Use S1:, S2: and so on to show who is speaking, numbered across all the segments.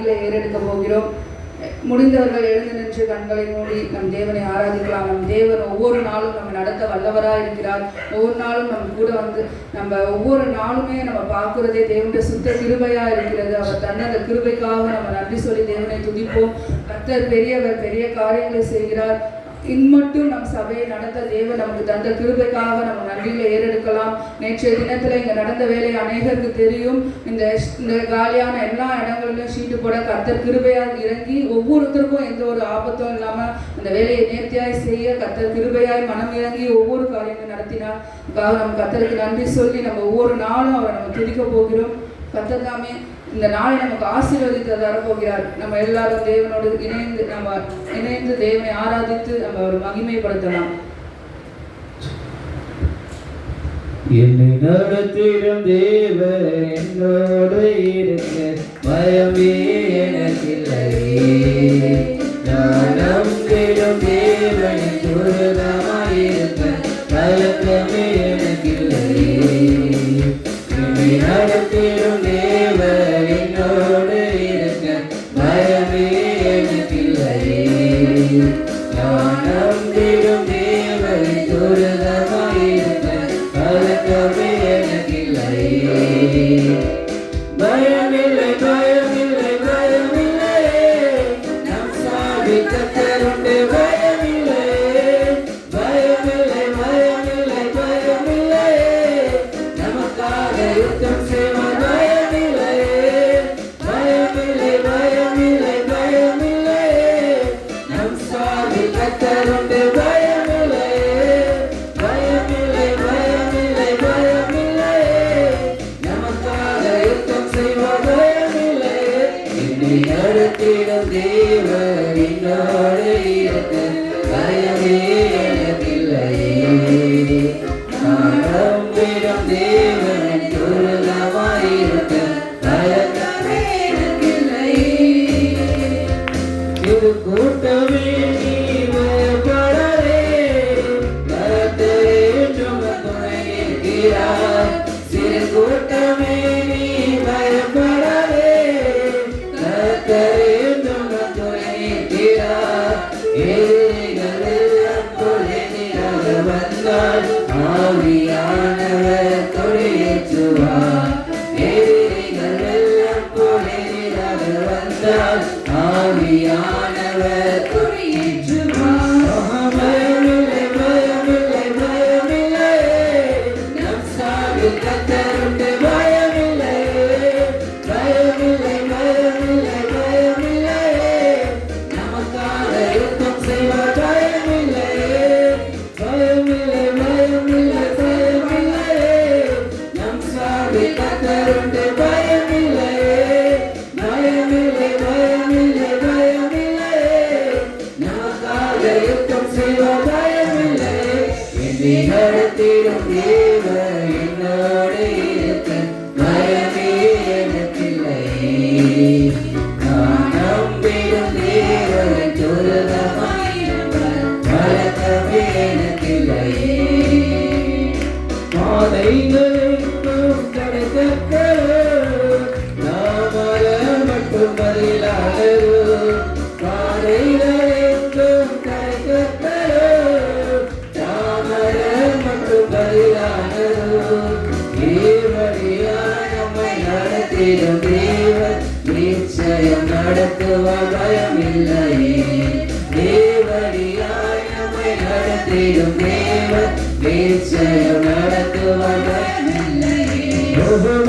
S1: நன்றிகளை ஏறெடுக்க போகிறோம். முடிந்தவர்கள் எழுந்து நின்று கண்களை மூடி நம் தேவனை ஆராதிக்கலாம். நம் தேவன் ஒவ்வொரு நாளும் நம்ம நடத்த வல்லவராக இருக்கிறார். ஒவ்வொரு நாளும் நம்ம கூட வந்து நம்ம ஒவ்வொரு நாளுமே நம்ம பார்க்குறதே தேவனுடைய சுத்த கிருபையா இருக்கிறது. அவர் தன்ன அந்த கிருபைக்காக நம்ம நன்றி சொல்லி தேவனை துதிப்போம். கர்த்தர் பெரியவர், பெரிய காரியங்களை செய்கிறார். இன்மட்டும் நம் சபையை நடந்த தேவன் நமக்கு தந்த கிருபைக்காக நம்ம நன்றிகளை ஏறெடுக்கலாம். நேற்றைய தினத்தில் இங்கே நடந்த வேலை அநேகருக்கு தெரியும். இந்த காலியான எல்லா இடங்களிலும் ஷீட்டு போட கர்த்தர் கிருபையாக இறங்கி ஒவ்வொருத்தருக்கும் எந்த ஒரு ஆபத்தும் இல்லாமல் அந்த வேலையை நேர்த்தியாய் செய்ய கர்த்தர் கிருபையாய் மனம் இறங்கி ஒவ்வொரு காரியங்களும் நடத்தினார். நம்ம கர்த்தருக்கு நன்றி சொல்லி நம்ம ஒவ்வொரு நாளும் அவரை நம்ம துதிக்க போகிறோம். கர்த்தர் தாமே இந்த நாளை நமக்கு ஆசீர்வதித்து தரப்போகிறார். நம்ம எல்லாரும் தேவனோடு இணைந்து தேவனை ஆராதித்து நம்ம ஒரு மகிமைப்படுத்தலாம்.
S2: என்னை நடத்திடும் தேவன் என்னோடு இருக்க பயமே எனக்கில்லை. நான் நம்பிடும் தேவன் துரிதமாயிருக்க கலக்கமே எனக்கில்லை. என்னை நடத்திடும் தேவன் என்னோடு இருக்க பயமே எனக்கில்லை. நான் நம்பிடும் தேவன் துரிதமாயிருக்க கலக்கமே எனக்கில்லை. பயமில்லை பயமில்லை பயமில்லை, நம் சாமி கர்த்தருண்டு பயமில்லை. பயமில்லை பயமில்லை பயமில்லை, நமக்காக யுத்தம் செய்வார் பயமில்லை. பயமில்லை பயமில்லை பயமில்லை, நம் சாமி கர்த்தருண்டு பயமில்லை. பயமில்லை பயமில்லை பயமில்லை, நமக்காக யுத்தம் செய்வார் பயமில்லை. என்னை நடத்திடும் தேவன் என்னோடு இருக்க பயமே எனக்கில்லை. நான் நம்பிடும் தேவன் துரிதமாயிருக்க கலக்கமே எனக்கில்லை. இது கூட்டமே நீ பயப்படாதே, கர்த்தர் என்றும் துணை இருக்கிறார். சிறு கூட்டமே நீ பயப்படாதே, கர்த்தர் என்றும் துணை இருக்கிறார். எதிரிகள் எல்லாம் கொள்ளையாக வந்தால் ஆவியானவர் கொடியேற்றுவார். எதிரிகள் எல்லாம் கொள்ளையாக வந்தால் ஆவியானவர் கொடியேற்றுவார். பயமில்லை பயமில்லை பயமில்லை, நம் சாமி கர்த்தருண்டு பயமில்லை. பயமில்லை பயமில்லை பயமில்லை, நமக்காக யுத்தம் செய்வார் பயமில்லை. பயமில்லை பயமில்லை பயமில்லை, நம் சாமி கர்த்தருண்டு பயமில்லை. பயமில்லை பயமில்லை பயமில்லை, நமக்காக யுத்தம் செய்வார் பயமில்லை. என்னை நடத்திடும் தேவன் என்னோடு இருக்க பயமே எனக்கில்லை. நான் நம்பிடும் தேவன் துரிதமாயிருக்க கலக்கமே எனக்கில்லை. பாதைகள் எங்கும் தடைக்கற்களோ, நாம மட்டும் பதிலாளரோ. பாதைகள் எங்கும் தடைக்கற்களோ, தாமர மட்டும் பதிலாளரோ. தேவடியாய் நம்மை நடத்திடும் தேவன் நிச்சயம் நடத்துவார் பயமில்லையே. தேவடியாய் நம்மை நடத்திடும் தேவன் நிச்சயம் நடத்துவார் பயமில்லையே.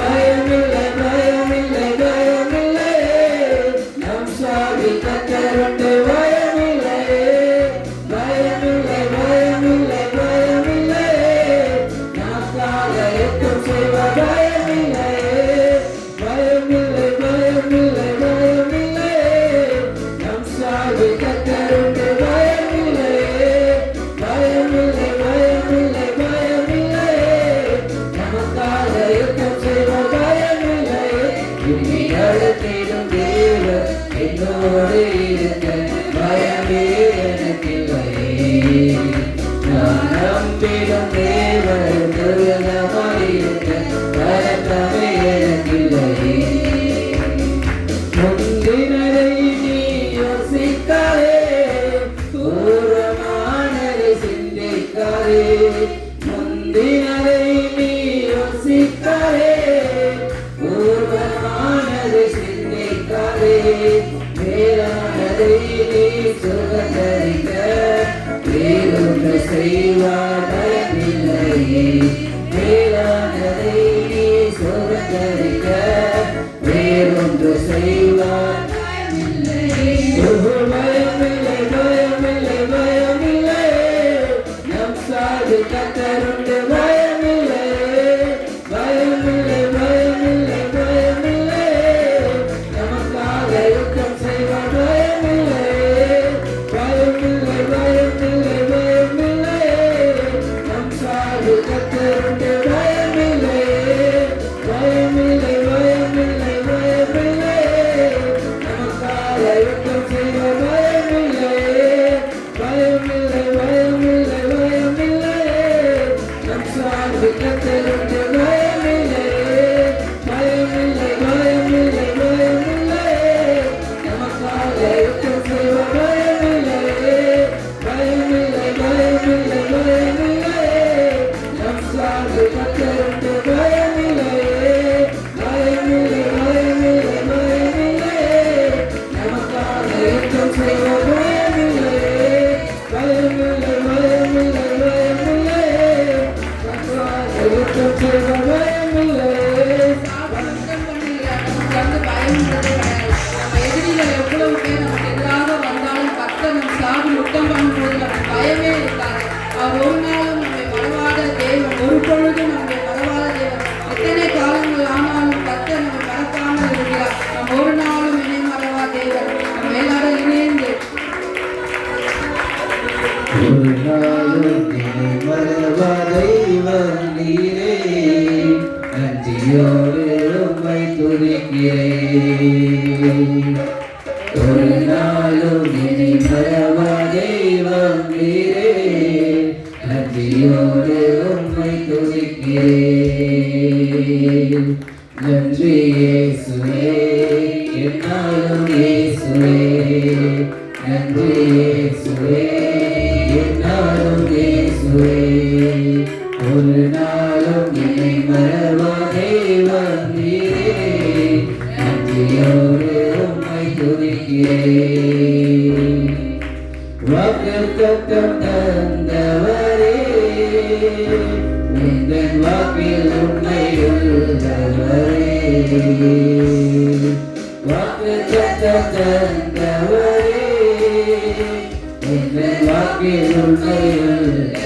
S2: பயமில்லை பயமில்லை பயமில்லை, நம் சாமி கர்த்தருண்டு பயமில்லை. பயமில்லை பயமில்லை பயமில்லை, நமக்காக யுத்தம் செய்வார் பயமில்லை. பயமில்லை பயமில்லை பயமில்லை, நம் சாமி கர்த்தருண்டு பயமில்லை. பயமில்லை பயமில்லை பயமில்லை, நமக்காக யுத்தம் செய்வார் பயமில்லை. என்னை நடத்திடும் தேவன் என்னோடு இருக்க பயமே எனக்கில்லை. நான் நம்பிடும் தேவன் துரிதமாயிருக்க கலக்கமே எனக்கில்லை. முந்தின செய்வார். ஓஹோ பயமில்லை பயமில்லை பயமில்லை, நம் சாது கத்தருண்டு பயமில்லை. பயமில்லை பயமில்லை பயமில்லை, நமக்காக யுத்தம் செய்வார். பயமில்லை பயமில்லை பயமில்லை பயமில்லை, நம் சாது கத்தருண்டு பயமில்லை. பயமில்லை பயமில்லை பயமில்லை, நமக்காக யுத்தம் செய்வார். பயமில்லை பயமில்லை பயமில்லை பயமில்லை, நம் சாது கத்தருண்டு பயமில்லை. பயமில்லை பயமில்லை பயமில்லை, நமக்காக யுத்தம் செய்வார். பயமில்லை பயமில்லை பயமில்லை பயமில்லை, நம் சாது கத்தருண்டு பயமில்லை. பயமில்லை பயமில்லை பயமில்லை, நமக்காக யுத்தம் செய்வார். பயமில்லை பயமில்லை பயமில்லை பயமில்லை, நமக்காக யுத்தம் செய்வார். பயமில்லை.
S1: யுத்தம் பண்ணுகிறார். நமக்கு வந்து பயம்ன்றதே கிடையாது. நம்ம எதிரிகள் எவ்வளவு பேர் நமக்கு எதிராக வந்தாலும் கர்த்தர் நம் சார்பு யுத்தம் பண்ணும்போது நமக்கு பயமே இருக்காது. அவர் ஒரு நாளும் நம்மை மறவாத தேவன், ஒரு பொழுதும் நம்மை மறவாத தேவன். எத்தனை காலங்கள் ஆனாலும் கர்த்தர் நம்மை மறக்காமல் இருக்கிறார். நம் ஒரு நாளும் என்னை மறவா தேவன். நம்ம எல்லாரும் இணைந்து
S2: ஒரு நாளும் என்னை மறவா தெய்வம் நீரே, நன்றியோடு உம்மை துதிக்கிறேன். ஒரு நாளும் என்னை மறவா தெய்வம் நீரே, நன்றியோடு உம்மை துதிக்கிறேன். நன்றி இயேசுவே, என்னாலும் இயேசுவே. நன்றி இயேசுவே, என்னாலும் இயேசுவே. ஒரு நாளும் என்னை மறவா தெய்வம் நீரே, நன்றியோடு உம்மை துதிக்கிறேன். வாக்குத்தத்தம் தந்தவரே, உந்தன் வாக்கில் உண்மையுள்ளவரே. வாக்குத்தத்தம் தந்தவரே, உந்தன் வாக்கில் உண்மையுள்ளவரே.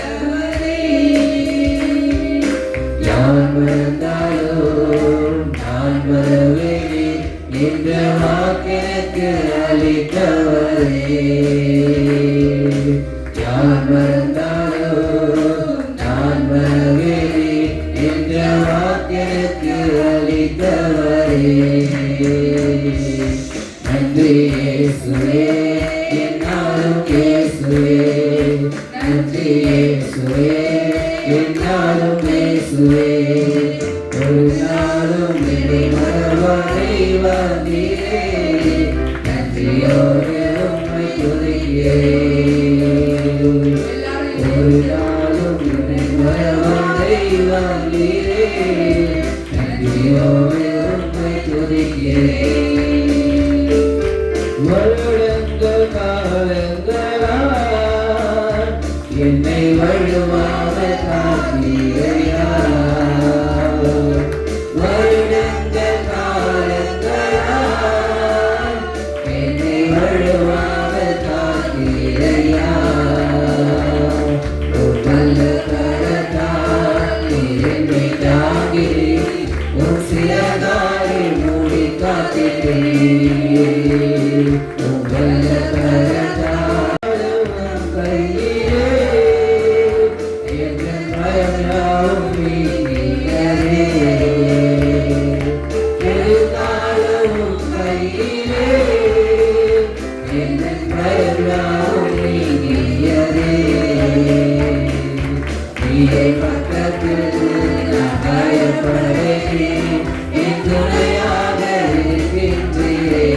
S2: யார் மறந்தாலும் நான் மறவேன் என்ற வாக்கெனக்கு அளித்தவரே. யார் மறந்தாலும் நான் மறவேன் என்ற வாக்கெனக்கு அளித்தவரே. நன்றி இயேசுவே, என்னாலும் இயேசுவே. நன்றி இயேசுவே, என்னாலும் இயேசுவே. ஒரு நாளும் என்னை மறவா தெய்வம் நீரே, நன்றியோடு உம்மை துதிக்கிறேன். ஒரு நாளும் என்னை மறவா தெய்வம் நீரே, நன்றியோடு உம்மை துதிக்கிறேன். வருடங்கள் காலங்களால் என்னை வழுவாத காத்தீரையா. வருடங்கள் காலங்களால் என்னை வழுவாத காத்தீரையா. உம் நல்ல கரத்தால் நீர் என்னை தாங்கி, உம் சிறகாலே மூடி காத்தீரீர். உம் நல்ல கரத்தால் உம் கையிலே எங்கள் பயம் யாவும் நீங்கியதே. எதிர்காலம் உம் கையிலே எங்கள் பயம் யாவும் நீங்கியதே. நீயே பக்கத்தில் நான் பயப்படேன், என் துணையாக இருக்கின்றீரே.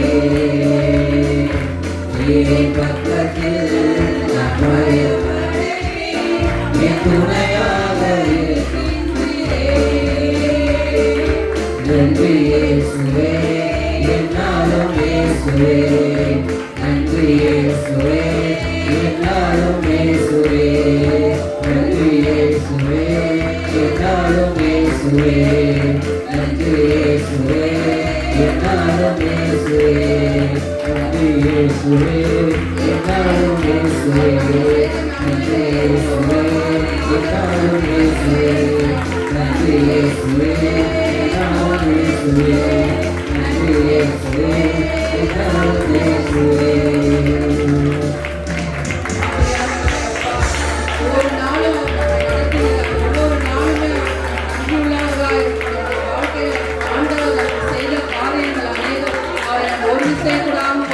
S2: நீயே பக்கத்தில் நான் பயப்படேன், என் துணையாக இருக்கின்றீரே. நன்றி இயேசுவே, என்னாலும் இயேசுவே. நன்றி இயேசுவே, என்னாலும் இயேசுவே. நன்றி இயேசுவே, என்னாலும் இயேசுவே. நன்றி இயேசுவே, என்னாலும் என்னாலும் இயேசுவே நன்றி இயேசுவே என்னாலும் இயேசுவே நன்றி இயேசுவே என்னாலும் இயேசுவே நன்றி இயேசுவே என்னாலும் இயேசுவே நன்றி இயேசுவே என்னாலும் இயேசுவே.
S1: ஒவ்வொரு நாளும் ஒவ்வொரு நாளுமே அன்புள்ளவர்களாக இருக்கிற வாழ்க்கையில் ஆண்டவர் செய்த காரியங்கள் அநேகம் அவரை ஒன்று செய்யக்கூடாமல்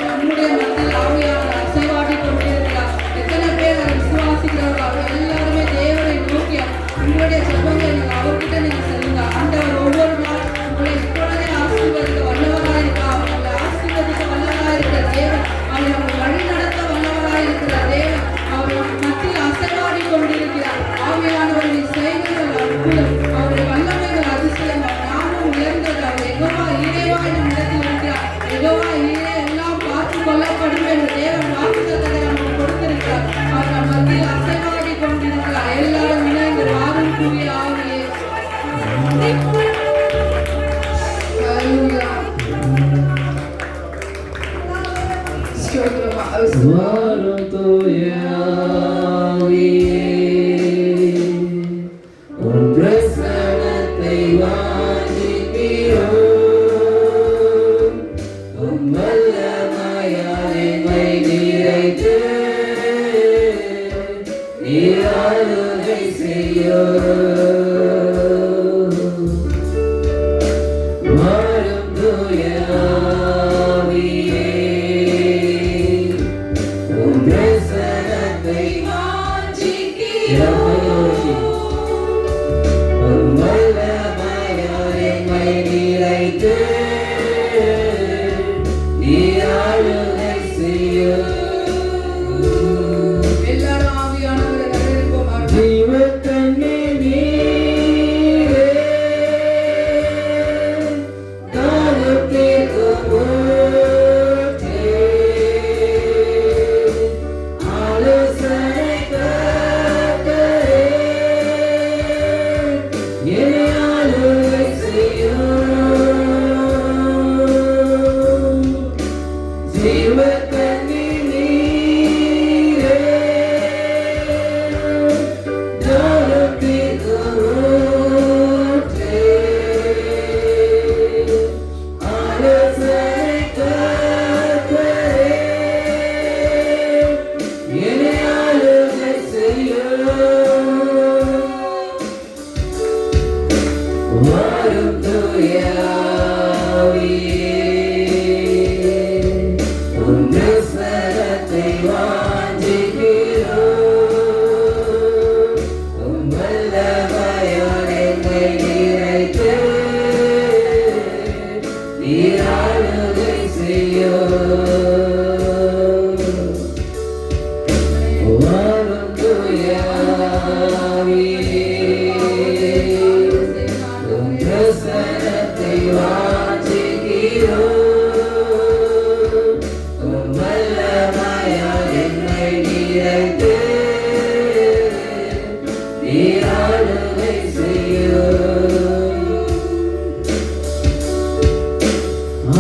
S1: நம்முடைய மத்தியில் ஆவியானவர் அசைவாடி கொண்டிருக்கிறார். எத்தனை பேர் அதை விசுவாசிக்கிறார்கள் அவர்கள் எல்லாருமே தேவனை நோக்கி உங்களுடைய ஜெபங்களை நீங்கள் அவர்கிட்ட நீங்கள் செல்லுங்க. ஆண்டவர் ஒவ்வொரு நாள் உங்களை இப்பொழுதே ஆசீர்வதிக்க வல்லவராக இருக்கிறார். அவர்களை ஆசீர்வதிக்க வல்லவராக இருக்கிற தேவன் அவர்களை வழி நடத்த வல்லவராக இருக்கிற தேவன் அவர் மத்தியில் அசைவாடி கொண்டிருக்கிறார். ஆவியானவர்களின் செய்கைகள் அற்புதம், அவருடைய வல்லமைகள் அதிசயம், நாமும் உயர்ந்தது. அவர் எகோவா ஈரேவாய் நம் இடத்தில் இருக்கிறார். எகோவா ஈரே எல்லாம் பார்த்து கொள்ளப்படும் என்று தேவன் வாக்குத்தத்தத்தை நமக்கு கொடுத்திருக்கிறார். அவர் நம் மத்தியில் அசைவாடி கொண்டிருக்கிறார். எல்லாரும் இணைந்து வாரும் கூறிய ஆவியே.
S2: வாரும் தூய ஆவியே, உம் பிரசன்னத்தை வாஞ்சிக்கிறோம். உம் வல்லமையால் எம்மை நிறைத்து நீர் ஆளுகை செய்யும். வாரும் தூய ஆவியே, உம் பிரசன்னத்தை உம் வல்லமையால் எம்மை நிறைத்து நீர் ஆளுகை செய்யும்.
S1: எல்லாரும் ஆவியானவரை வரவேற்போம்.
S2: ஜீவத்தண்ணீர் நீரே, தாகத்திற்கும் ஊற்றே, ஆலோசனை கர்த்தரே, என்னை ஆளுகை செய்யும். ஜீவத்தண்ணீர் நீரே, தாகத்திற்கும் ஊற்றே, ஆலோசனை கர்த்தரே, என்னை ஆளுகை செய்யும். வாரும் தூய ஆவியே, உம் பிரசன்னத்தை வாஞ்சிக்கிறோம். உம் வல்லமையால் எம்மை நிறைத்து நீர் ஆளுகை செய்யும். வாரும் தூய ஆவியே, உம் பிரசன்னத்தை வாஞ்சிக்கிறோம். உம் வல்லமையால் எம்மை நிறைத்து நீர் ஆளுகை செய்யும்.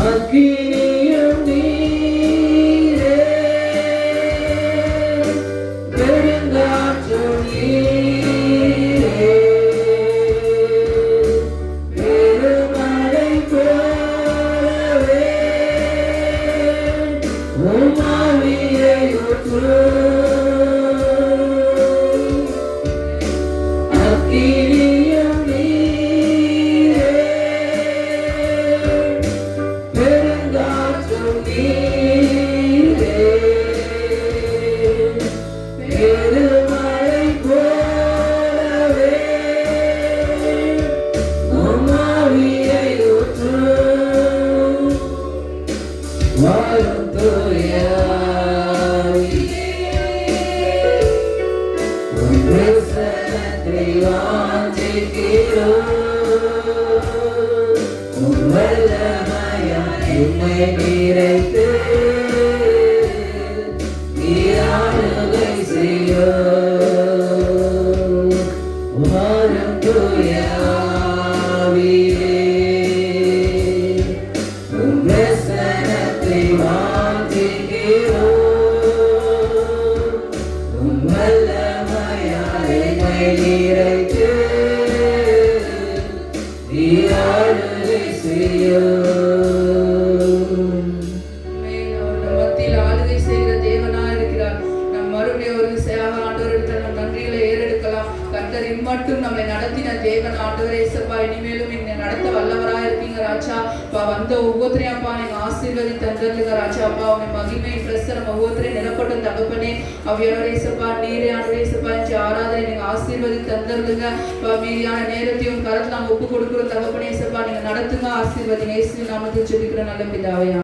S2: அக்கினியும் நீரே, பெருங்காற்றும் நீரே, பெருமழை போலவே உம் ஆவியை ஊற்றும். அக்கினியும் நீரே, பெருங்காற்றும் நீரே, பெருமழை போலவே உம் ஆவியை ஊற்றும். வாரும் தூய ஆவியே, உம் பிரசன்னத்தை வாஞ்சிக்கிறோம். உம் வல்லமையால் எம்மை நிறைத்து நீர் ஆளுகை செய்யும். வாரும் தூய ஆவியே, உம்
S1: அப்பா வந்த ஒவ்வொருத்தரையும் அப்பா நீங்க ஆசீர்வதி தந்தருங்க ராஜா. அப்பா உங்க மகிமை பிரசனம் ஒவ்வொருத்தரையும் நிலப்பட்ட தகப்பனே அவையோட இசப்பா நீரே ஆண்டு இசப்பா ஆராதனை நீங்க ஆசீர்வதி தந்தருங்க. மீதியான நேரத்தையும் கருத்து நாங்க ஒப்பு கொடுக்குற தகப்பனே இசப்பா நீங்க நடத்துங்க, ஆசீர்வதி இயேசு நாமத்தில் ஜெபிக்கிற நல்ல பிதாவே.